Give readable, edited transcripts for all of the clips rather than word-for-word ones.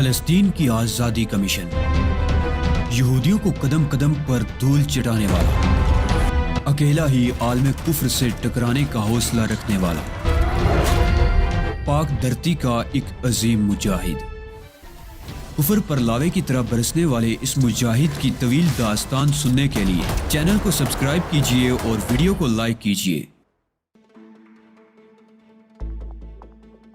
فلسطین کی آزادی کا مشن، یہودیوں کو قدم قدم پر دھول چٹانے والا، اکیلا ہی عالم کفر سے ٹکرانے کا حوصلہ رکھنے والا، پاک دھرتی کا ایک عظیم مجاہد، کفر پر لاوے کی طرح برسنے والے اس مجاہد کی طویل داستان سننے کے لیے چینل کو سبسکرائب کیجئے اور ویڈیو کو لائک کیجئے۔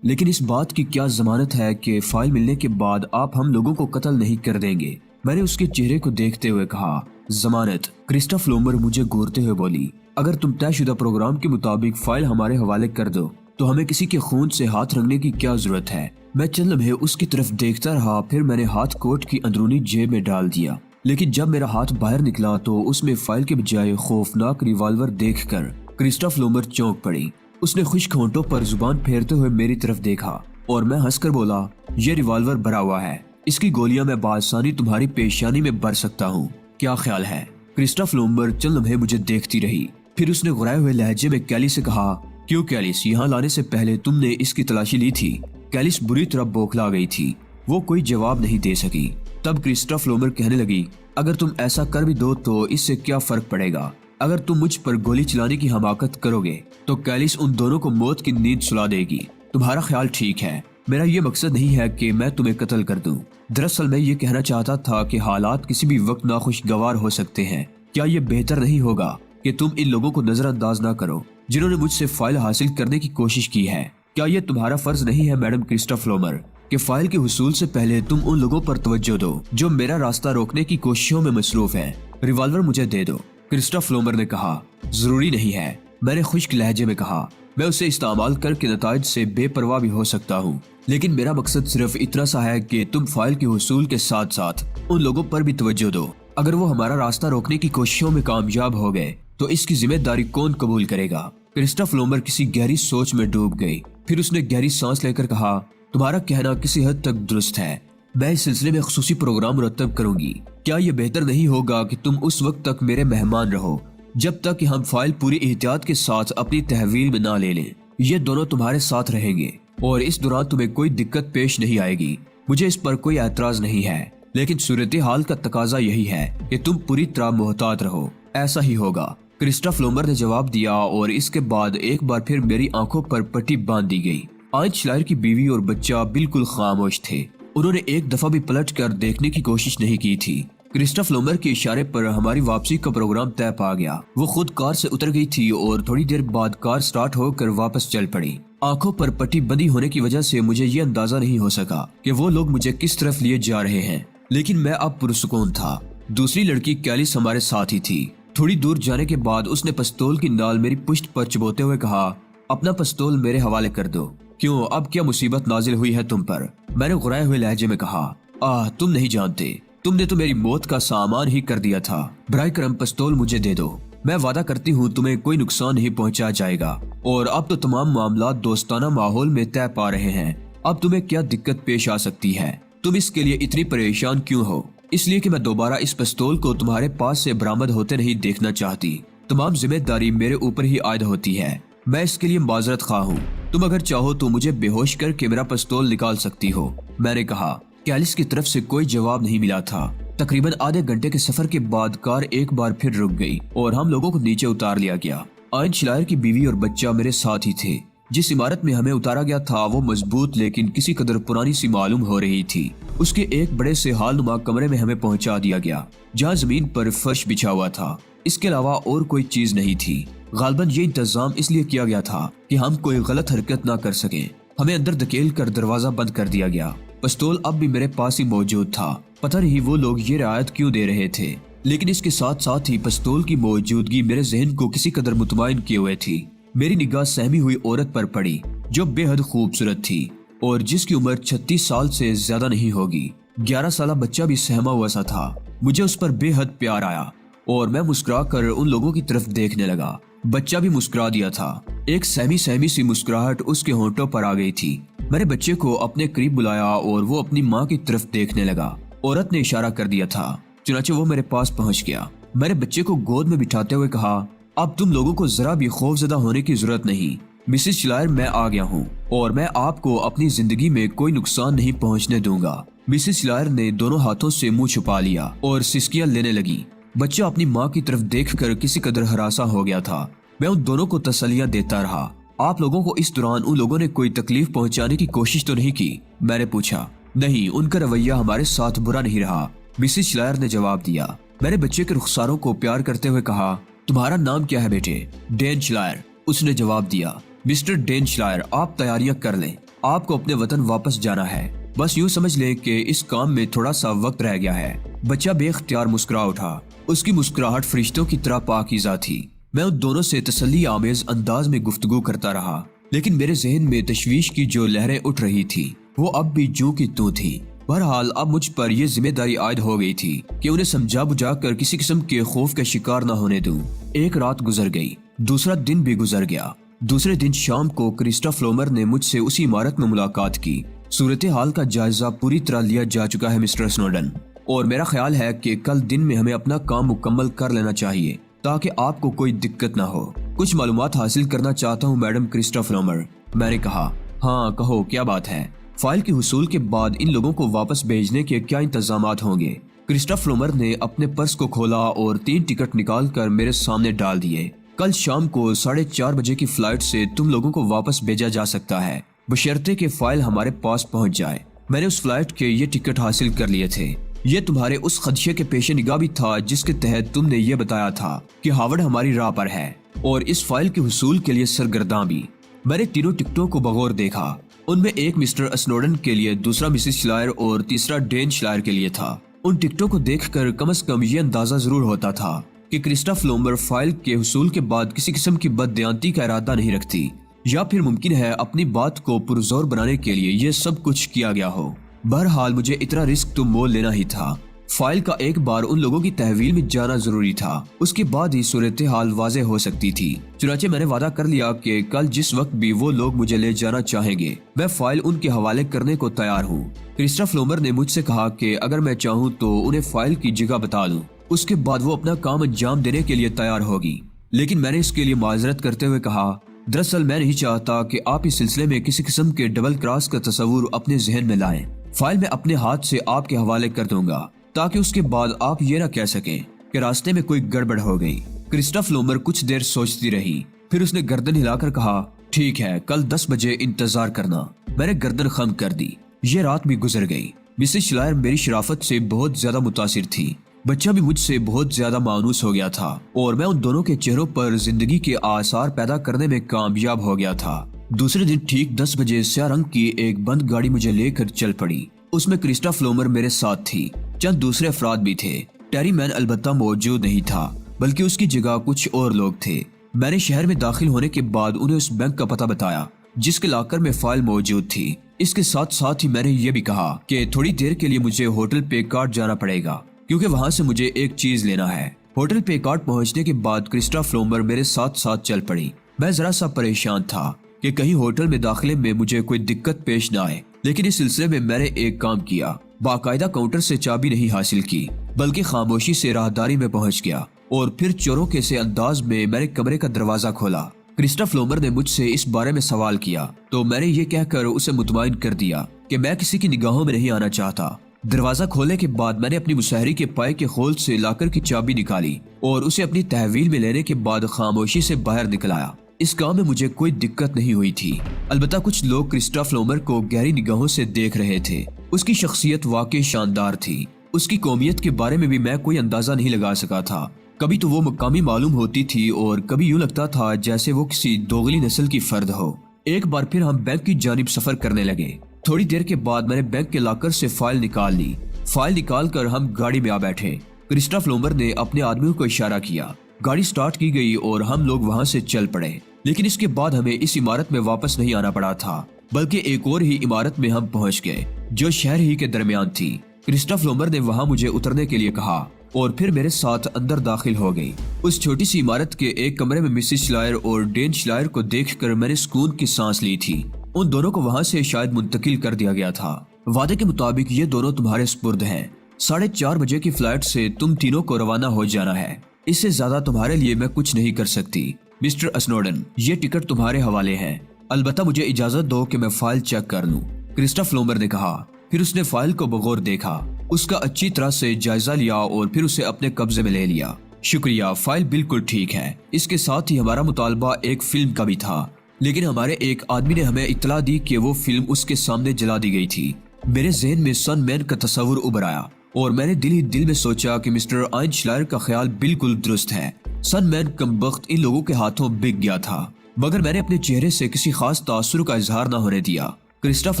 لیکن اس بات کی کیا ضمانت ہے کہ فائل ملنے کے بعد آپ ہم لوگوں کو قتل نہیں کر دیں گے؟ میں نے اس کے چہرے کو دیکھتے ہوئے کہا، ضمانت؟ کرسٹف لومبر مجھے گورتے ہوئے بولی، اگر تم طے شدہ پروگرام کے مطابق فائل ہمارے حوالے کر دو تو ہمیں کسی کے خون سے ہاتھ رنگنے کی کیا ضرورت ہے؟ میں چند لمحے اس کی طرف دیکھتا رہا، پھر میں نے ہاتھ کوٹ کی اندرونی جیب میں ڈال دیا، لیکن جب میرا ہاتھ باہر نکلا تو اس میں فائل کے بجائے خوفناک ریوالور دیکھ کر کرسٹف لومبر چونک پڑی۔ اس نے خشک ہونٹوں پر زبان پھیرتے ہوئے میری طرف دیکھا اور میں ہنس کر بولا، یہ ریوالور بھرا ہوا ہے، اس کی گولیاں میں بآسانی تمہاری پیشانی میں بھر سکتا ہوں، کیا خیال ہے؟ کرسٹف لومبر چند لمحے مجھے دیکھتی رہی، پھر اس نے غرائے ہوئے لہجے میں کیلی سے کہا، کیوں کیلس، یہاں لانے سے پہلے تم نے اس کی تلاشی لی تھی؟ کیلس بری طرح بوکھلا گئی تھی، وہ کوئی جواب نہیں دے سکی۔ تب کرسٹف لومبر کہنے لگی، اگر تم ایسا کر بھی دو تو اس سے کیا فرق پڑے گا؟ اگر تم مجھ پر گولی چلانے کی حماقت کرو گے تو کیلس ان دونوں کو موت کی نیند سلا دے گی۔ تمہارا خیال ٹھیک ہے، میرا یہ مقصد نہیں ہے کہ میں تمہیں قتل کر دوں، دراصل میں یہ کہنا چاہتا تھا کہ حالات کسی بھی وقت ناخوشگوار ہو سکتے ہیں۔ کیا یہ بہتر نہیں ہوگا کہ تم ان لوگوں کو نظر انداز نہ کرو جنہوں نے مجھ سے فائل حاصل کرنے کی کوشش کی ہے؟ کیا یہ تمہارا فرض نہیں ہے میڈم کرسٹف لومبر کہ فائل کے حصول سے پہلے تم ان لوگوں پر توجہ دو جو میرا راستہ روکنے کی کوششوں میں مصروف ہیں؟ ریوالور مجھے دے دو، کرسٹف لومبر نے کہا۔ ضروری نہیں ہے، میں نے خشک لہجے میں کہا، میں اسے استعمال کر کے نتائج سے بے پرواہ بھی ہو سکتا ہوں، لیکن میرا مقصد صرف اتنا سا ہے کہ تم فائل کے حصول کے ساتھ ساتھ ان لوگوں پر بھی توجہ دو۔ اگر وہ ہمارا راستہ روکنے کی کوششوں میں کامیاب ہو گئے تو اس کی ذمہ داری کون قبول کرے گا؟ کرسٹف لومبر کسی گہری سوچ میں ڈوب گئی، پھر اس نے گہری سانس لے کر کہا، تمہارا کہنا کسی حد تک درست ہے، میں اس سلسلے میں خصوصی پروگرام مرتب کروں گی۔ کیا یہ بہتر نہیں ہوگا کہ تم اس وقت تک میرے مہمان رہو جب تک کہ ہم فائل پوری احتیاط کے ساتھ اپنی تحویل میں نہ لے لیں؟ یہ دونوں تمہارے ساتھ رہیں گے اور اس دوران تمہیں کوئی دقت پیش نہیں آئے گی، مجھے اس پر کوئی اعتراض نہیں ہے، لیکن صورتحال کا تقاضا یہی ہے کہ تم پوری طرح محتاط رہو۔ ایسا ہی ہوگا، کرسٹف لومبر نے جواب دیا، اور اس کے بعد ایک بار پھر میری آنکھوں پر پٹی باندھ دی گئی۔ آئن شلائر کی بیوی اور بچہ بالکل خاموش تھے، انہوں نے ایک دفعہ بھی پلٹ کر دیکھنے کی کوشش نہیں کی تھی۔ کرسٹف لومبر کے اشارے پر ہماری واپسی کا پروگرام طے پا گیا، وہ خود کار سے اتر گئی تھی اور تھوڑی دیر بعد کار سٹارٹ ہو کر واپس چل پڑی۔ آنکھوں پر پٹی بندی ہونے کی وجہ سے مجھے یہ اندازہ نہیں ہو سکا کہ وہ لوگ مجھے کس طرف لیے جا رہے ہیں، لیکن میں اب پرسکون تھا۔ دوسری لڑکی کیلس ہمارے ساتھ ہی تھی۔ تھوڑی دور جانے کے بعد اس نے پستول کی نال میری پشت پر چبوتے ہوئے کہا، اپنا پستول میرے حوالے کر دو۔ کیوں، اب کیا مصیبت نازل ہوئی ہے تم پر؟ میں نے غرائے ہوئے لہجے میں کہا، تم نہیں جانتے، تم نے تو میری موت کا سامان ہی کر دیا تھا، برائے کرم پستول مجھے دے دو، میں وعدہ کرتی ہوں تمہیں کوئی نقصان نہیں پہنچا جائے گا، اور اب تو تمام معاملات دوستانہ ماحول میں طے پا رہے ہیں، اب تمہیں کیا دقت پیش آ سکتی ہے؟ تم اس کے لیے اتنی پریشان کیوں ہو؟ اس لیے کہ میں دوبارہ اس پستول کو تمہارے پاس سے برآمد ہوتے نہیں دیکھنا چاہتی، تمام ذمہ داری میرے اوپر ہی عائد ہوتی ہے، میں اس کے لیے معذرت خواہ ہوں، تم اگر چاہو تو مجھے بے ہوش کر کے میرا پستول نکال سکتی ہو، میں نے کہا۔ کیلس کی طرف سے کوئی جواب نہیں ملا تھا۔ تقریباً آدھے گھنٹے کے سفر کے بعد کار ایک بار پھر رک گئی اور ہم لوگوں کو نیچے اتار لیا گیا۔ آئن شلائر کی بیوی اور بچہ میرے ساتھ ہی تھے۔ جس عمارت میں ہمیں اتارا گیا تھا وہ مضبوط لیکن کسی قدر پرانی سی معلوم ہو رہی تھی۔ اس کے ایک بڑے سے ہال نما کمرے میں ہمیں پہنچا دیا گیا جہاں زمین پر فرش بچھا ہوا تھا، اس کے علاوہ اور کوئی چیز نہیں تھی۔ غالباً یہ انتظام اس لیے کیا گیا تھا کہ ہم کوئی غلط حرکت نہ کر سکیں۔ ہمیں اندر دھکیل کر دروازہ بند کر دیا گیا۔ پستول اب بھی میرے پاس ہی موجود تھا، پتہ نہیں وہ لوگ یہ رعایت کیوں دے رہے تھے، لیکن اس کے ساتھ ساتھ ہی پستول کی موجودگی میرے ذہن کو کسی قدر مطمئن کیے ہوئے تھی۔ میری نگاہ سہمی ہوئی عورت پر پڑی جو بے حد خوبصورت تھی اور جس کی عمر 36 سال سے زیادہ نہیں ہوگی۔ 11 سالہ بچہ بھی سہما ہوا سا تھا۔ مجھے اس پر بے حد پیار آیا اور میں مسکرا کر ان لوگوں کی طرف دیکھنے لگا۔ بچہ بھی مسکرا دیا تھا، ایک سہمی سی مسکراہٹ اس کے ہونٹوں پر آ گئی تھی۔ میں نے بچے کو اپنے قریب بلایا اور وہ اپنی ماں کی طرف دیکھنے لگا۔ عورت نے اشارہ کر دیا تھا، چنانچہ وہ میرے پاس پہنچ گیا۔ میں نے بچے کو گود میں بٹھاتے ہوئے کہا، اب تم لوگوں کو ذرا بھی خوف زدہ ہونے کی ضرورت نہیں، مسز شلائر میں آ گیا ہوں۔ اور میں آپ کو اپنی زندگی میں کوئی نقصان نہیں پہنچنے دوں گا۔ مسز لائر نے دونوں ہاتھوں سے منہ چھپا لیا اور سسکیاں لینے لگی۔ بچہ اپنی ماں کی طرف دیکھ کر کسی قدر ہراساں ہو گیا تھا۔ میں ان دونوں کو تسلیاں دیتا رہا۔ آپ لوگوں کو اس دوران ان لوگوں نے کوئی تکلیف پہنچانے کی کوشش تو نہیں کی؟ میں نے پوچھا۔ نہیں، ان کا رویہ ہمارے ساتھ برا نہیں رہا، مسز لائر نے جواب دیا۔ میں نے بچے کے رخساروں کو پیار کرتے ہوئے کہا، تمہارا نام کیا ہے بیٹے؟ ڈین شلائر، اس نے جواب دیا۔ مسٹر ڈین شلائر، آپ تیاریاں کر لیں، آپ کو اپنے وطن واپس جانا ہے۔ بس یوں سمجھ لیں کہ اس کام میں تھوڑا سا وقت رہ گیا ہے۔ بچہ بے اختیار مسکرا اٹھا۔ اس کی مسکراہٹ فرشتوں کی طرح پاکیزہ تھی۔ میں ان دونوں سے تسلی آمیز انداز میں گفتگو کرتا رہا، لیکن میرے ذہن میں تشویش کی جو لہریں اٹھ رہی تھی وہ اب بھی جوں کی توں تھی۔ بہرحال اب مجھ پر یہ ذمہ داری عائد ہو گئی تھی کہ انہیں سمجھا بجھا کر کسی قسم کے خوف کا شکار نہ ہونے دوں۔ ایک رات گزر گئی، دوسرا دن بھی گزر گیا۔ دوسرے دن شام کو کرسٹا فلومر نے مجھ سے اسی عمارت میں ملاقات کی۔ صورتحال کا جائزہ پوری طرح لیا جا چکا ہے مسٹر سنوڈن، اور میرا خیال ہے کہ کل دن میں ہمیں اپنا کام مکمل کر لینا چاہیے تاکہ آپ کو کوئی دقت نہ ہو۔ کچھ معلومات حاصل کرنا چاہتا ہوں میڈم کرسٹا فلومر، میں نے کہا۔ ہاں کہو، کیا بات ہے؟ فائل کے حصول کے بعد ان لوگوں کو واپس بھیجنے کے کیا انتظامات ہوں گے؟ کرسٹا فلومر نے اپنے پرس کو کھولا اور 3 ٹکٹ نکال کر میرے سامنے ڈال دیے۔ کل شام کو 4:30 بجے کی فلائٹ سے تم لوگوں کو واپس بھیجا جا سکتا ہے، بشرطے کہ فائل ہمارے پاس پہنچ جائے۔ میں نے اس فلائٹ کے یہ ٹکٹ حاصل کر لیے تھے۔ یہ تمہارے اس خدشے کے پیش نگاہ بھی تھا جس کے تحت تم نے یہ بتایا تھا کہ ہاورڈ ہماری راہ پر ہے اور اس فائل کے حصول کے لیے سرگرداں بھی۔ میں نے تینوں ٹکٹوں کو بغور دیکھا۔ ان میں ایک مسٹر اسنوڈن کے لیے، دوسرا مسز شلائر اور تیسرا ڈین شلائر کے لیے تھا۔ ان ٹکٹوں کو دیکھ کر کم از کم یہ اندازہ ضرور ہوتا تھا کہ کرسٹا فلومر فائل کے حصول کے بعد کسی قسم کی بددیانتی کا ارادہ نہیں رکھتی، یا پھر ممکن ہے اپنی بات کو پرزور بنانے کے لیے یہ سب کچھ کیا گیا ہو۔ بہرحال مجھے اتنا رسک تو مول لینا ہی تھا۔ فائل کا ایک بار ان لوگوں کی تحویل میں جانا ضروری تھا، اس کے بعد ہی صورتحال واضح ہو سکتی تھی۔ چنانچہ میں نے وعدہ کر لیا کہ کل جس وقت بھی وہ لوگ مجھے لے جانا چاہیں گے میں فائل ان کے حوالے کرنے کو تیار ہوں۔ کرسٹا فلومر نے مجھ سے کہا کہ اگر میں چاہوں تو انہیں فائل کی جگہ بتا دوں، اس کے بعد وہ اپنا کام انجام دینے کے لیے تیار ہوگی۔ لیکن میں نے اس کے لیے معذرت کرتے ہوئے کہا، دراصل میں نہیں چاہتا کہ آپ اس سلسلے میں کسی قسم کے ڈبل کراس کا تصور اپنے ذہن میں لائیں۔ فائل میں اپنے ہاتھ سے آپ کے حوالے کر دوں گا تاکہ اس کے بعد آپ یہ نہ کہہ سکیں کہ راستے میں کوئی گڑبڑ ہو گئی۔ کرسٹا فلومر کچھ دیر سوچتی رہی، پھر اس نے گردن ہلا کر کہا، ٹھیک ہے، کل 10 بجے انتظار کرنا۔ میں نے گردن خم کر دی۔ یہ رات بھی گزر گئی۔ مسز شلائر میری شرافت سے بہت زیادہ متاثر تھی۔ بچہ بھی مجھ سے بہت زیادہ مانوس ہو گیا تھا اور میں ان دونوں کے چہروں پر زندگی کے آثار پیدا کرنے میں کامیاب ہو گیا تھا۔ دوسرے دن ٹھیک 10 بجے سیاہ رنگ کی ایک بند گاڑی مجھے لے کر چل پڑی۔ اس میں کرسٹا فلومر میرے ساتھ تھی، چند دوسرے افراد بھی تھے۔ ٹیری مین البتہ موجود نہیں تھا، بلکہ اس کی جگہ کچھ اور لوگ تھے۔ میں نے شہر میں داخل ہونے کے بعد انہیں اس بینک کا پتہ بتایا جس کے لاکر میں فائل موجود تھی۔ اس کے ساتھ ساتھ ہی میں نے یہ بھی کہا کہ تھوڑی دیر کے لیے مجھے ہوٹل پیکارڈ جانا پڑے گا کیونکہ وہاں سے مجھے ایک چیز لینا ہے۔ ہوٹل پیکارڈ پہنچنے کے بعد کرسٹا فلومر میرے ساتھ ساتھ چل پڑی۔ میں ذرا سا پریشان تھا کہ کہیں ہوٹل میں داخلے میں مجھے کوئی دقت پیش نہ آئے، لیکن اس سلسلے میں میں نے ایک کام کیا۔ باقاعدہ کاؤنٹر سے چابی نہیں حاصل کی بلکہ خاموشی سے راہداری میں پہنچ گیا اور پھر چوروں کے سے انداز میں نے کمرے کا دروازہ کھولا۔ کرسٹا فلومر نے مجھ سے اس بارے میں سوال کیا تو میں نے یہ کہہ کر اسے مطمئن کر دیا کہ میں کسی کی نگاہوں میں نہیں آنا چاہتا۔ دروازہ کھولنے کے بعد میں نے اپنی مسہری کے پائے کے خول سے لاکر کی چابی نکالی اور اسے اپنی تحویل میں لینے کے بعد خاموشی سے باہر نکلایا۔ اس کام میں مجھے کوئی دقت نہیں ہوئی تھی، البتہ کچھ لوگ کرسٹا فلومر کو گہری نگاہوں سے دیکھ رہے تھے۔ اس کی شخصیت واقعی شاندار تھی۔ اس کی قومیت کے بارے میں بھی میں کوئی اندازہ نہیں لگا سکا تھا۔ کبھی تو وہ مقامی معلوم ہوتی تھی اور کبھی یوں لگتا تھا جیسے وہ کسی دوغلی نسل کی فرد ہو۔ ایک بار پھر ہم بینک کی جانب سفر کرنے لگے۔ تھوڑی دیر کے بعد میں نے بینک کے لاکر سے فائل نکال لی۔ فائل نکال کر ہم گاڑی میں آ بیٹھے۔ کرسٹا فلومر نے اپنے آدمیوں کو اشارہ کیا، گاڑی سٹارٹ کی گئی اور ہم لوگ وہاں سے چل پڑے۔ لیکن اس کے بعد ہمیں اس عمارت میں واپس نہیں آنا پڑا تھا بلکہ ایک اور ہی عمارت میں ہم پہنچ گئے جو شہر ہی کے درمیان تھی۔ کرسٹا فلومر نے وہاں مجھے اترنے کے لیے کہا اور پھر میرے ساتھ اندر داخل ہو گئی۔ اس چھوٹی سی عمارت کے ایک کمرے میں مسز شلائر اور ڈین شلائر کو دیکھ کر میں نے سکون کی سانس لی تھی۔ ان دونوں کو وہاں سے شاید منتقل کر دیا گیا تھا۔ وعدے کے مطابق یہ دونوں تمہارے سپرد ہیں۔ 4:30 بجے کی فلائٹ سے تم تینوں کو روانہ ہو جانا ہے۔ اس سے زیادہ تمہارے لیے میں کچھ نہیں کر سکتی۔ مسٹر اسنوڈن، یہ ٹکٹ تمہارے حوالے ہیں۔ البتہ مجھے اجازت دو کہ میں فائل چیک کر لوں، کرسٹف لومبر نے کہا۔ پھر اس نے فائل کو بغور دیکھا، اس کا اچھی طرح سے جائزہ لیا اور پھر اسے اپنے قبضے میں لے لیا۔ شکریہ، فائل بالکل ٹھیک ہے۔ اس کے ساتھ ہی ہمارا مطالبہ ایک فلم کا بھی تھا، لیکن ہمارے ایک آدمی نے ہمیں اطلاع دی کہ وہ فلم اس کے سامنے جلا دی گئی تھی۔ میرے ذہن میں سن مین کا تصور ابھر آیا اور میں نے دل ہی دل میں سوچا کہ مسٹر آئنشلائر کا خیال بالکل درست ہے۔ سن مین کمبخت ان لوگوں کے ہاتھوں بک گیا تھا، مگر میں نے اپنے چہرے سے کسی خاص تاثر کا اظہار نہ ہونے دیا۔ کرسٹف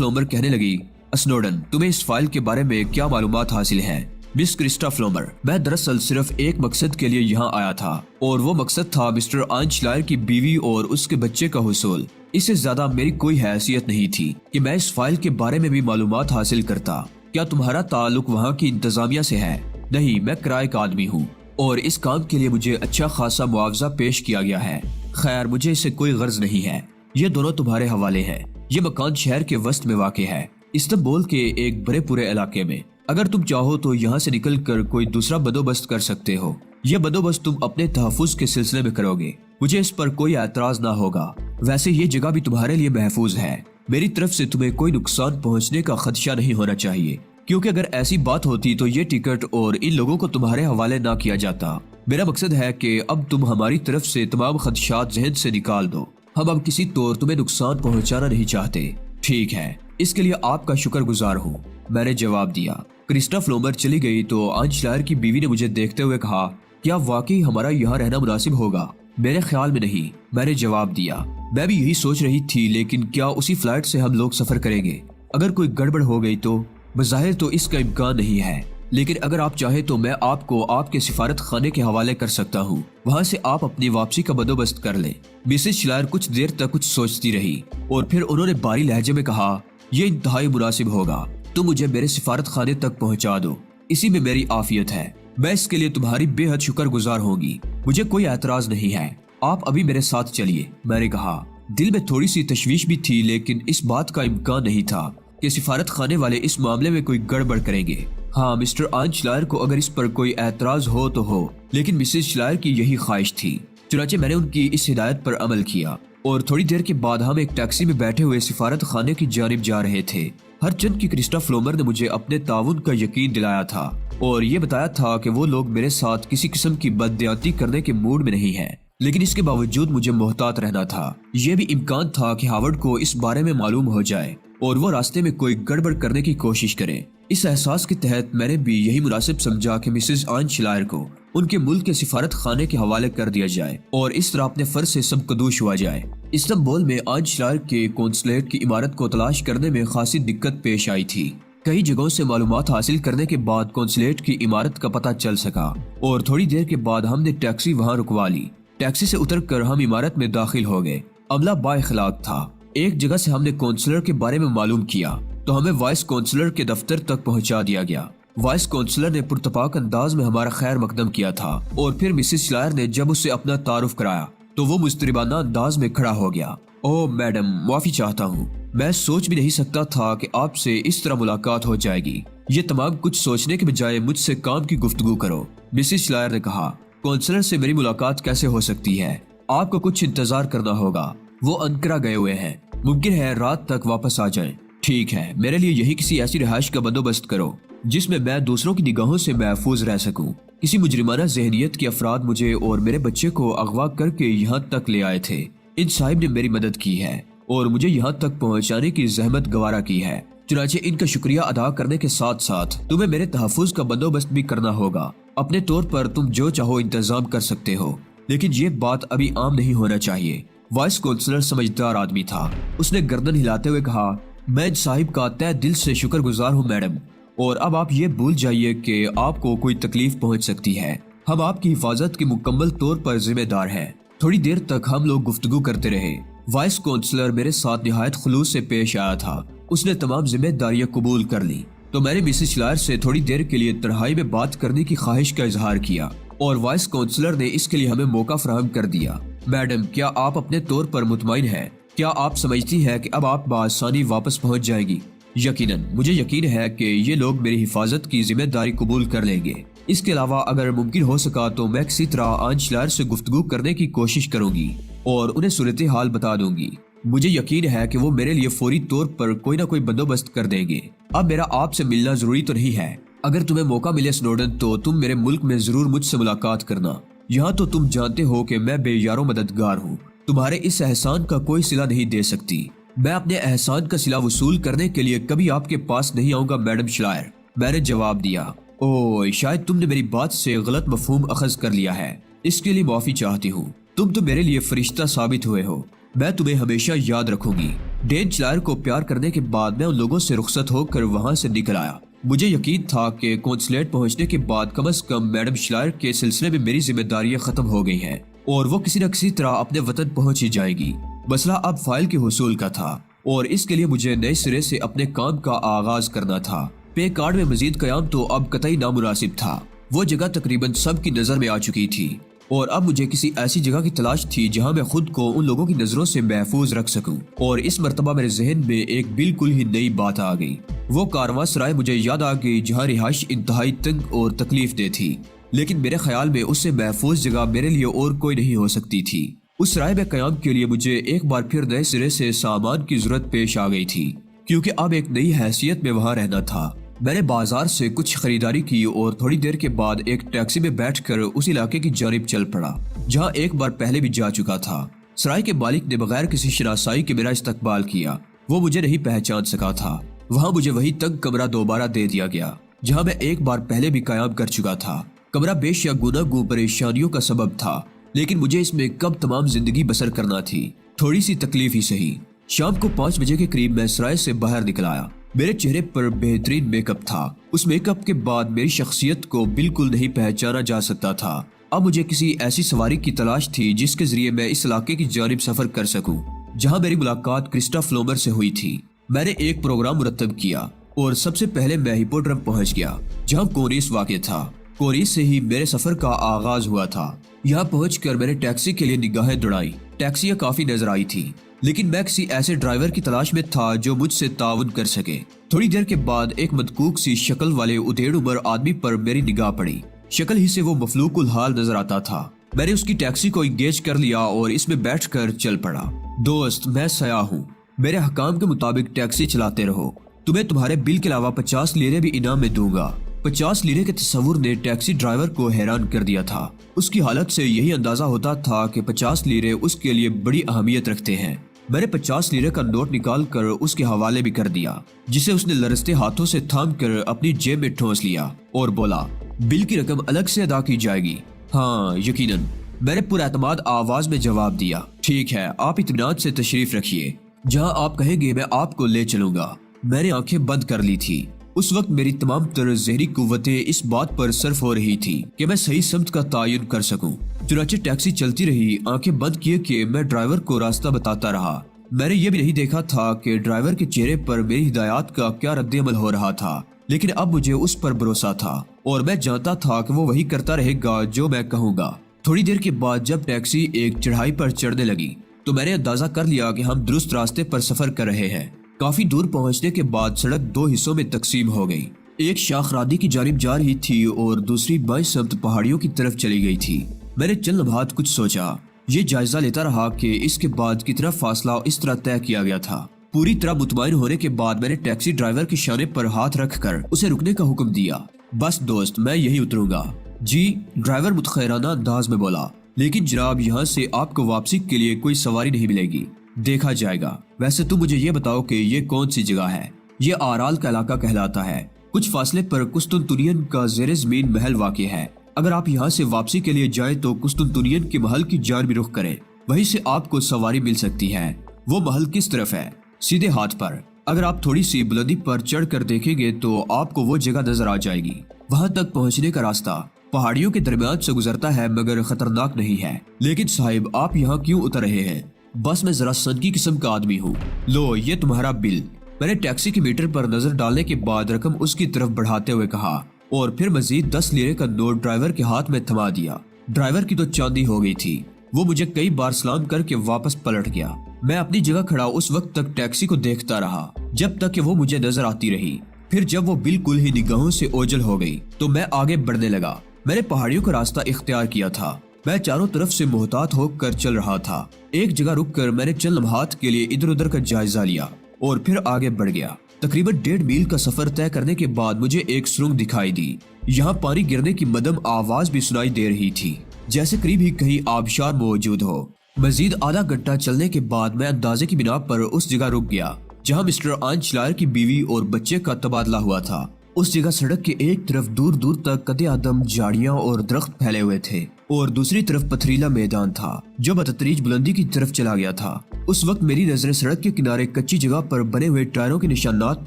لومبر کہنے لگی، اسنوڈن، تمہیں اس فائل کے بارے میں کیا معلومات حاصل ہیں؟ مس کرسٹف لومبر، میں دراصل صرف ایک مقصد کے لیے یہاں آیا تھا، اور وہ مقصد تھا مسٹر آئنشلائر کی بیوی اور اس کے بچے کا حصول۔ اس سے زیادہ میری کوئی حیثیت نہیں تھی کہ میں اس فائل کے بارے میں بھی معلومات حاصل کرتا۔ کیا تمہارا تعلق وہاں کی انتظامیہ سے ہے؟ نہیں، میں کرائے کا آدمی ہوں اور اس کام کے لیے مجھے اچھا خاصا معاوضہ پیش کیا گیا ہے۔ خیر، مجھے اس سے کوئی غرض نہیں ہے۔ یہ دونوں تمہارے حوالے ہیں۔ یہ مکان شہر کے وسط میں واقع ہے، استنبول کے ایک بڑے پورے علاقے میں۔ اگر تم چاہو تو یہاں سے نکل کر کوئی دوسرا بندوبست کر سکتے ہو۔ یہ بندوبست تم اپنے تحفظ کے سلسلے میں کرو گے، مجھے اس پر کوئی اعتراض نہ ہوگا۔ ویسے یہ جگہ بھی تمہارے لیے محفوظ ہے، میری طرف سے تمہیں کوئی نقصان پہنچنے کا خدشہ نہیں ہونا چاہیے، کیونکہ اگر ایسی بات ہوتی تو یہ ٹکٹ اور ان لوگوں کو تمہارے حوالے نہ کیا جاتا۔ میرا مقصد ہے کہ اب تم ہماری طرف سے تمام خدشات ذہن سے نکال دو۔ ہم اب کسی طور تمہیں نقصان پہنچانا نہیں چاہتے۔ ٹھیک ہے، اس کے لیے آپ کا شکر گزار ہوں، میں نے جواب دیا۔ کرسٹف لومبر چلی گئی تو آئنشلائر کی بیوی نے مجھے دیکھتے ہوئے کہا، کیا واقعی ہمارا یہاں رہنا مناسب ہوگا؟ میرے خیال میں نہیں، میں نے جواب دیا۔ میں بھی یہی سوچ رہی تھی، لیکن کیا اسی فلائٹ سے ہم لوگ سفر کریں گے؟ اگر کوئی گڑبڑ ہو گئی تو؟ بظاہر تو اس کا امکان نہیں ہے، لیکن اگر آپ چاہیں تو میں آپ کو آپ کے سفارت خانے کے حوالے کر سکتا ہوں، وہاں سے آپ اپنی واپسی کا بندوبست کر لیں۔ مسز شلائر کچھ دیر تک کچھ سوچتی رہی اور پھر انہوں نے باری لہجے میں کہا، یہ انتہائی مناسب ہوگا، تم مجھے میرے سفارت خانے تک پہنچا دو، اسی میں میری عافیت ہے۔ میں اس کے لیے تمہاری بے حد شکر گزار ہوگی، مجھے کوئی اعتراض نہیں ہے۔ آپ ابھی میرے ساتھ چلیے، میں نے کہا۔ دل میں تھوڑی سی تشویش بھی تھی، لیکن اس بات کا امکان نہیں تھا کہ سفارت خانے والے اس معاملے میں کوئی گڑبڑ کریں گے۔ ہاں، مسٹر آئنشلائر کو اگر اس پر کوئی اعتراض ہو تو ہو، لیکن مسز شلائر کی یہی خواہش تھی۔ چنانچہ میں نے ان کی اس ہدایت پر عمل کیا اور تھوڑی دیر کے بعد ہم ایک ٹیکسی میں بیٹھے ہوئے سفارت خانے کی جانب جا رہے تھے۔ ہر چند کی کرسٹف لومبر نے مجھے اپنے تعاون کا یقین دلایا تھا اور یہ بتایا تھا کہ وہ لوگ میرے ساتھ کسی قسم کی بددیانتی کرنے کے موڈ میں نہیں ہیں، لیکن اس کے باوجود مجھے محتاط رہنا تھا۔ یہ بھی امکان تھا کہ ہاورڈ کو اس بارے میں معلوم ہو جائے اور وہ راستے میں کوئی گڑبڑ کرنے کی کوشش کرے۔ اس احساس کے تحت میں نے بھی یہی مناسب سمجھا کہ مسز آئنشلائر کو ان کے ملک کے سفارت خانے کے حوالے کر دیا جائے اور اس طرح اپنے فرض سے سبکدوش ہوا جائے۔ استنبول میں آئنشلائر کے قونصلیٹ کی عمارت کو تلاش کرنے میں خاصی دقت پیش آئی تھی۔ کئی جگہوں سے معلومات حاصل کرنے کے بعد قونصلیٹ کی عمارت کا پتہ چل سکا اور تھوڑی دیر کے بعد ہم نے ٹیکسی وہاں رکوا لی۔ ٹیکسی سے اتر کر ہم عمارت میں داخل ہو گئے۔ عملہ با اخلاق تھا۔ ایک جگہ سے ہم نے کونسلر کے بارے میں معلوم کیا تو ہمیں وائس کونسلر کے دفتر تک پہنچا دیا گیا۔ وائس کونسلر نے پرتپاک انداز میں ہمارا خیر مقدم کیا تھا اور پھر مسز شلائر نے جب اسے اپنا تعارف کرایا تو وہ مضطربانہ انداز میں کھڑا ہو گیا۔ او میڈم، معافی چاہتا ہوں، میں سوچ بھی نہیں سکتا تھا کہ آپ سے اس طرح ملاقات ہو جائے گی۔ یہ تمام کچھ سوچنے کے بجائے مجھ سے کام کی گفتگو کرو، مسز شلائر نے کہا۔ کونسلر سے میری ملاقات کیسے ہو سکتی ہے؟ آپ کو کچھ انتظار کرنا ہوگا، وہ انقرہ گئے ہوئے ہیں، ممکن ہے رات تک واپس آ جائیں۔ ٹھیک ہے، میرے لیے یہی کسی ایسی رہائش کا بندوبست کرو جس میں میں دوسروں کی نگاہوں سے محفوظ رہ سکوں۔ کسی مجرمانہ ذہنیت کے افراد مجھے اور میرے بچے کو اغوا کر کے یہاں تک لے آئے تھے۔ ان صاحب نے میری مدد کی ہے اور مجھے یہاں تک پہنچانے کی زحمت گوارا کی ہے، چنانچہ ان کا شکریہ ادا کرنے کے ساتھ ساتھ تمہیں میرے تحفظ کا بندوبست بھی کرنا ہوگا۔ اپنے طور پر تم جو چاہو انتظام کر سکتے ہو، لیکن یہ بات ابھی عام نہیں ہونا چاہیے۔ وائس کونسلر سمجھدار آدمی تھا، اس نے گردن ہلاتے ہوئے کہا، میں ان صاحب کا تہ دل سے شکر گزار ہوں میڈم، اور اب آپ یہ بھول جائیے کہ آپ کو کوئی تکلیف پہنچ سکتی ہے۔ ہم آپ کی حفاظت کے مکمل طور پر ذمہ دار ہیں۔ تھوڑی دیر تک ہم لوگ گفتگو کرتے رہے۔ وائس کونسلر میرے ساتھ نہایت خلوص سے پیش آیا تھا، اس نے تمام ذمہ داریاں قبول کر لی، تو میں نے مسز شلائر سے تھوڑی دیر کے لیے تنہائی میں بات کرنے کی خواہش کا اظہار کیا اور وائس کونسلر نے اس کے لیے ہمیں موقع فراہم کر دیا۔ میڈم، کیا آپ اپنے طور پر مطمئن ہیں؟ کیا آپ سمجھتی ہیں کہ اب آپ بآسانی واپس پہنچ جائیں گی؟ یقیناً، مجھے یقین ہے کہ یہ لوگ میری حفاظت کی ذمہ داری قبول کر لیں گے۔ اس کے علاوہ اگر ممکن ہو سکا تو میں کسی طرح آئنشلائر سے گفتگو کرنے کی کوشش کروں گی اور انہیں صورتحال بتا دوں گی۔ مجھے یقین ہے کہ وہ میرے لیے فوری طور پر کوئی نہ کوئی بندوبست کر دیں گے۔ اب میرا آپ سے ملنا ضروری تو نہیں ہے۔ اگر تمہیں موقع ملے سنوڈن تو تم میرے ملک میں ضرور مجھ سے ملاقات کرنا۔ یہاں تو تم جانتے ہو کہ میں بے یار و مددگار ہوں، تمہارے اس احسان کا کوئی صلہ نہیں دے سکتی۔ میں اپنے احسان کا صلہ وصول کرنے کے لیے کبھی آپ کے پاس نہیں آؤں گا میڈم شلائر، میں نے جواب دیا۔ اوہ، شاید تم نے میری بات سے غلط مفہوم اخذ کر لیا ہے، اس کے لیے معافی چاہتی ہوں۔ تم تو میرے لیے فرشتہ ثابت ہوئے ہو، میں تمہیں ہمیشہ یاد رکھوں گی۔ ڈین شلائر کو پیار کرنے کے بعد میں ان لوگوں سے رخصت ہو کر وہاں سے نکل آیا۔ مجھے یقین تھا کہ کونسلیٹ پہنچنے کے بعد کم از کم میڈم شلائر کے سلسلے میں میری ذمہ داریاں ختم ہو گئی ہیں اور وہ کسی نہ کسی طرح اپنے وطن پہنچ ہی جائے گی۔ مسئلہ اب فائل کے حصول کا تھا اور اس کے لیے مجھے نئے سرے سے اپنے کام کا آغاز کرنا تھا۔ پے کارڈ میں مزید قیام تو اب قطعی نامناسب تھا۔ وہ جگہ تقریباً سب کی نظر میں آ چکی تھی اور اب مجھے کسی ایسی جگہ کی تلاش تھی جہاں میں خود کو ان لوگوں کی نظروں سے محفوظ رکھ سکوں، اور اس مرتبہ میرے ذہن میں ایک بالکل ہی نئی بات آ گئی۔ وہ کارواں سرائے مجھے یاد آ گئی جہاں رہائش انتہائی تنگ اور تکلیف دہ تھی، لیکن میرے خیال میں اس سے محفوظ جگہ میرے لیے اور کوئی نہیں ہو سکتی تھی۔ اس سرائے میں قیام کے لیے مجھے ایک بار پھر نئے سرے سے سامان کی ضرورت پیش آ گئی تھی، کیونکہ اب ایک نئی حیثیت میں وہاں رہنا تھا۔ میں نے بازار سے کچھ خریداری کی اور تھوڑی دیر کے بعد ایک ٹیکسی میں بیٹھ کر اس علاقے کی جانب چل پڑا جہاں ایک بار پہلے بھی جا چکا تھا۔ سرائے کے مالک نے بغیر کسی شناسائی کے میرا استقبال کیا۔ وہ مجھے نہیں پہچان سکا تھا۔ وہاں مجھے وہی تنگ کمرہ دوبارہ دے دیا گیا جہاں میں ایک بار پہلے بھی قیام کر چکا تھا۔ کمرہ بے شک گناگوں پریشانیوں کا سبب تھا، لیکن مجھے اس میں کب تمام زندگی بسر کرنا تھی، تھوڑی سی تکلیف ہی سہی۔ شام کو 5 بجے کے قریب میں سرائے سے باہر نکل آیا۔ میرے چہرے پر بہترین میک اپ تھا۔ اس میک اپ کے بعد میری شخصیت کو بالکل نہیں پہچانا جا سکتا تھا۔ اب مجھے کسی ایسی سواری کی تلاش تھی جس کے ذریعے میں اس علاقے کی جانب سفر کر سکوں جہاں میری ملاقات کرسٹا فلومر سے ہوئی تھی۔ میں نے ایک پروگرام مرتب کیا اور سب سے پہلے میں ہپوڈرم پہنچ گیا جہاں کونیس واقع تھا۔ کونیس سے ہی میرے سفر کا آغاز ہوا تھا۔ یہاں پہنچ کر میں نے ٹیکسی کے لیے نگاہیں دوڑائیں۔ ٹیکسیاں کافی نظر آئی تھی، لیکن میں کسی ایسے ڈرائیور کی تلاش میں تھا جو مجھ سے تعاون کر سکے۔ تھوڑی دیر کے بعد ایک مدکوک سی شکل والے ادھیڑ عمر آدمی پر میری نگاہ پڑی۔ شکل ہی سے وہ مفلوق الحال نظر آتا تھا۔ میں نے اس کی ٹیکسی کو انگیج کر لیا اور اس میں بیٹھ کر چل پڑا۔ دوست، میں سیاح ہوں، میرے حکام کے مطابق ٹیکسی چلاتے رہو، تمہیں تمہارے بل کے علاوہ 50 لیرے بھی انعام میں دوں گا۔ 50 لیرے کے تصور نے ٹیکسی ڈرائیور کو حیران کر دیا تھا۔ اس کی حالت سے یہی اندازہ ہوتا تھا کہ 50 لیرے اس کے لیے بڑی اہمیت رکھتے ہیں۔ میں نے 50 لیرے کا نوٹ نکال کر اس کے حوالے بھی کر دیا، جسے اس نے لرزتے ہاتھوں سے تھام کر اپنی جیب میں ٹھونس لیا اور بولا، بل کی رقم الگ سے ادا کی جائے گی؟ ہاں یقیناً، میں نے پر اعتماد آواز میں جواب دیا۔ ٹھیک ہے، آپ اطمینان سے تشریف رکھیے، جہاں آپ کہیں گے میں آپ کو لے چلوں گا۔ میں نے آنکھیں بند کر لی تھی۔ اس وقت میری تمام تر ذہنی قوتیں اس بات پر صرف ہو رہی تھی کہ میں صحیح سمت کا تعین کر سکوں۔ چنانچہ ٹیکسی چلتی رہی، آنکھیں بند کیے کہ میں ڈرائیور کو راستہ بتاتا رہا۔ میں نے یہ بھی نہیں دیکھا تھا کہ ڈرائیور کے چہرے پر میری ہدایات کا کیا رد عمل ہو رہا تھا، لیکن اب مجھے اس پر بھروسہ تھا اور میں جانتا تھا کہ وہ وہی کرتا رہے گا جو میں کہوں گا۔ تھوڑی دیر کے بعد جب ٹیکسی ایک چڑھائی پر چڑھنے لگی تو میں نے اندازہ کر لیا کہ ہم درست راستے پر سفر کر رہے ہیں۔ کافی دور پہنچنے کے بعد سڑک 2 حصوں میں تقسیم ہو گئی۔ ایک شاخ رادی کی جانب جا رہی تھی اور دوسری بائیں سمت پہاڑیوں کی طرف چلی گئی تھی۔ میں نے چند لمحات کچھ سوچا، یہ جائزہ لیتا رہا کہ اس کے بعد کتنا فاصلہ اس طرح طے کیا گیا تھا۔ پوری طرح مطمئن ہونے کے بعد میں نے ٹیکسی ڈرائیور کے شانے پر ہاتھ رکھ کر اسے رکنے کا حکم دیا۔ بس دوست، میں یہی اتروں گا۔ جی، ڈرائیور متخیرانہ انداز میں بولا، لیکن جناب یہاں سے آپ کو واپسی کے لیے کوئی سواری نہیں ملے گی، دیکھا جائے گا۔ ویسے تم مجھے یہ بتاؤ کہ یہ کون سی جگہ ہے؟ یہ آرال کا علاقہ کہلاتا ہے۔ کچھ فاصلے پر قسطنطنیہ کا زیر زمین محل واقع ہے۔ اگر آپ یہاں سے واپسی کے لیے جائیں تو قسطنطنیہ کے محل کی جانب رخ کریں، وہیں سے آپ کو سواری مل سکتی ہے۔ وہ محل کس طرف ہے؟ سیدھے ہاتھ پر۔ اگر آپ تھوڑی سی بلندی پر چڑھ کر دیکھیں گے تو آپ کو وہ جگہ نظر آ جائے گی۔ وہاں تک پہنچنے کا راستہ پہاڑیوں کے درمیان سے گزرتا ہے مگر خطرناک نہیں ہے۔ لیکن صاحب، آپ یہاں کیوں اتر رہے ہیں؟ بس میں ذرا سنکی قسم کا آدمی ہوں۔ لو، یہ تمہارا بل۔ میں نے ٹیکسی کے میٹر پر نظر ڈالنے کے بعد رقم اس کی طرف بڑھاتے ہوئے کہا اور پھر مزید 10 لیرے کا نوٹ ڈرائیور کے ہاتھ میں تھما دیا۔ ڈرائیور کی تو چاندی ہو گئی تھی۔ وہ مجھے کئی بار سلام کر کے واپس پلٹ گیا۔ میں اپنی جگہ کھڑا اس وقت تک ٹیکسی کو دیکھتا رہا جب تک کہ وہ مجھے نظر آتی رہی۔ پھر جب وہ بالکل ہی نگاہوں سے اوجھل ہو گئی تو میں آگے بڑھنے لگا۔ میں نے پہاڑیوں کا راستہ اختیار کیا تھا میں چاروں طرف سے محتاط ہو کر چل رہا تھا۔ ایک جگہ رک کر میں نے چند لمحات کے لیے ادھر ادھر کا جائزہ لیا اور پھر آگے بڑھ گیا۔ تقریباً 1.5 میل کا سفر طے کرنے کے بعد مجھے ایک سرنگ دکھائی دی۔ یہاں پانی گرنے کی مدھم آواز بھی سنائی دے رہی تھی، جیسے قریب ہی کہیں آبشار موجود ہو۔ مزید آدھا گھنٹہ چلنے کے بعد میں اندازے کی بنا پر اس جگہ رک گیا جہاں مسٹر آنچلائر کی بیوی اور بچے کا تبادلہ ہوا تھا۔ اس جگہ سڑک کے ایک طرف دور دور تک قد آدم جھاڑیاں اور درخت پھیلے ہوئے تھے اور دوسری طرف پتھریلا میدان تھا جو بتدریج بلندی کی طرف چلا گیا تھا۔ اس وقت میری نظریں سڑک کے کنارے کچی جگہ پر بنے ہوئے ٹائروں کے نشانات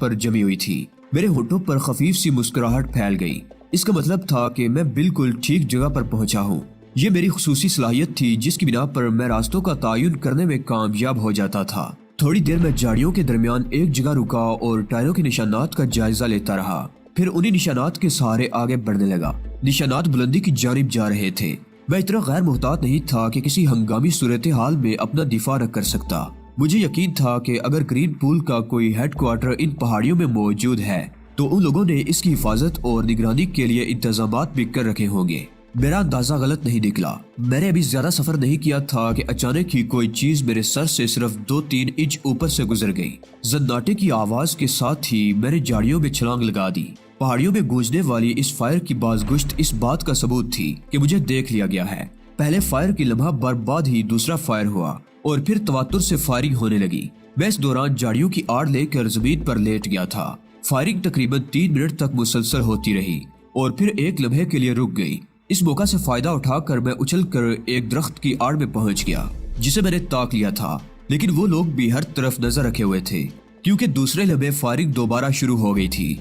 پر جمی ہوئی تھی۔ میرے ہونٹوں پر خفیف سی مسکراہٹ پھیل گئی۔ اس کا مطلب تھا کہ میں بالکل ٹھیک جگہ پر پہنچا ہوں۔ یہ میری خصوصی صلاحیت تھی جس کی بنا پر میں راستوں کا تعین کرنے میں کامیاب ہو جاتا تھا۔ تھوڑی دیر میں جھاڑیوں کے درمیان ایک جگہ رکا اور ٹائروں کے نشانات کا جائزہ لیتا رہا، پھر انہی نشانات کے سہارے آگے بڑھنے لگا۔ نشانات بلندی کی جانب جا رہے تھے۔ میں اتنا غیر محتاط نہیں تھا کہ کسی ہنگامی صورتحال میں اپنا دفاع نہ کر سکتا۔ مجھے یقین تھا کہ اگر گرین پول کا کوئی ہیڈ کوارٹر ان پہاڑیوں میں موجود ہے تو ان لوگوں نے اس کی حفاظت اور نگرانی کے لیے انتظامات بھی کر رکھے ہوں گے۔ میرا اندازہ غلط نہیں نکلا۔ میں نے ابھی زیادہ سفر نہیں کیا تھا کہ اچانک ہی کوئی چیز میرے سر سے صرف 2-3 انچ اوپر سے گزر گئی۔ زناٹے کی آواز کے ساتھ ہی میں نے جھاڑیوں میں چھلانگ لگا دی۔ پہاڑیوں میں گونجنے والی اس فائر کی بازگشت اس بات کا ثبوت تھی کہ مجھے دیکھ لیا گیا ہے۔ پہلے فائر کی لمحہ بھر بعد ہی دوسرا فائر ہوا اور پھر تواتر سے فائرنگ ہونے لگی۔ میں اس دوران جھاڑیوں کی آڑ لے کر زمین پر لیٹ گیا تھا۔ فائرنگ تقریباً 3 منٹ تک مسلسل ہوتی رہی اور پھر ایک لمحے کے لیے رک گئی۔ اس موقع سے فائدہ اٹھا کر میں اچھل کر ایک درخت کی آڑ میں پہنچ گیا جسے میں نے تاک لیا تھا، لیکن وہ لوگ بھی ہر طرف نظر رکھے ہوئے تھے کیونکہ دوسرے لمحے فائرنگ دوبارہ شروع ہو گئی تھی۔